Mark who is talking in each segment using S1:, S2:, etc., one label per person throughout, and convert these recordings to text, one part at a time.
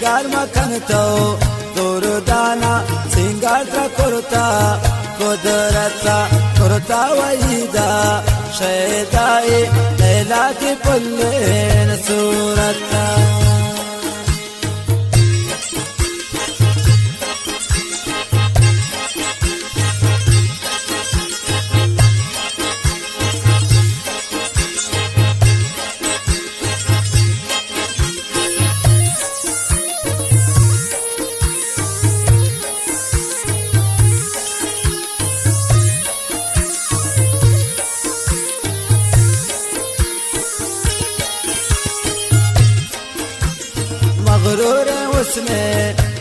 S1: सिंगार मखनतो दुर्दाना सिंगार करता कुदरता करता वहीदा शैदाई लैला की पुल्लेन सूरता मगरूर उसमें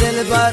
S1: दिलबर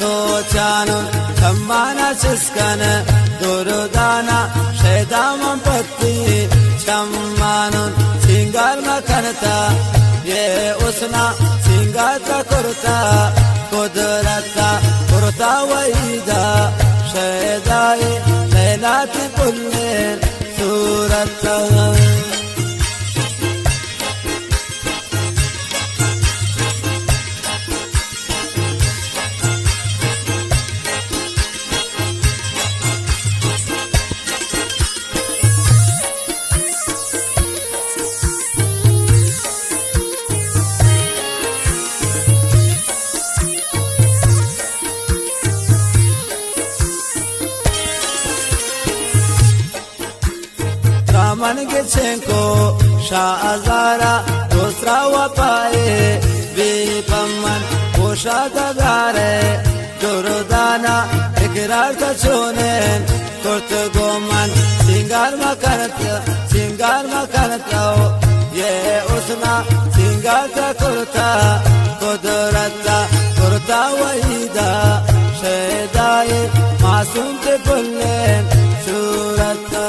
S1: सोचान खम्माना सिस्कन दुर्दाना शैदा मन पत्ती चम्मान सिंगार मखनता ये उसना सिंगार करता कुदरता करता वहीदा शैदाई लैला की पुल्लेन सूरता मन के छेको शाहजारा दूसरा वपाए विपमन पोशादारे दुर्दाना इकरार का छोनेन कुर्त गोमन सिंगार मखनता ये उसना सिंगार का कुर्ता कुदरता कुर्ता वहीदा शैदाई मासूम के पुल्लेन सूरता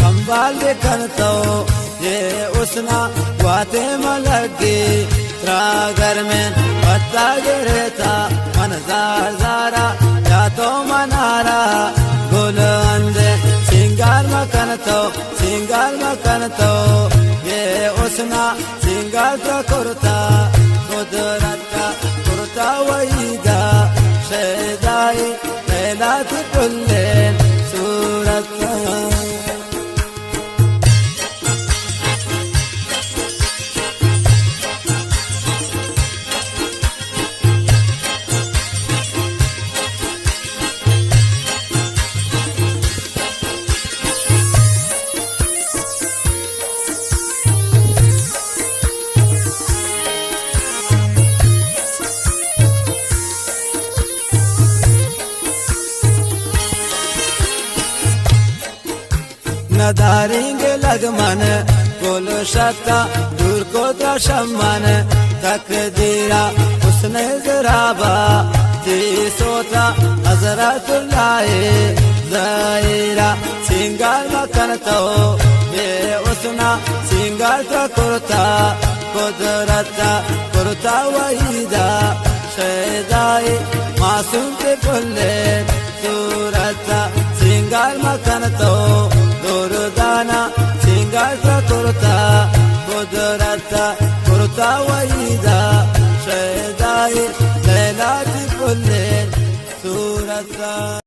S1: संभाल के करता ये उसना वाते मलगी त्रागर में पत्ता गिरता मन जारा या तो मनारा गुल अंदे सिंगार मखनतो ये उसना सिंगार करता कुदरता करता वहीदा शैदाई लैला की पुल्लेन सूरता नदारेंगे लगमन गोल शक्ता दूर को द्रशमन तकदीरा उसने जराबा ती सोता हजरतुल्लाह ज़ाहिरा सिंगार मखनतो ये उसना सिंगार करता कुदरता करता वहीदा शैदाई मासूम के पुल्लेन सूरता सिंगार मखनतो दुर्दाना सिंगार करता कुदरता करता वहीदा शैदाई लैला की पुल्लेन सूरता।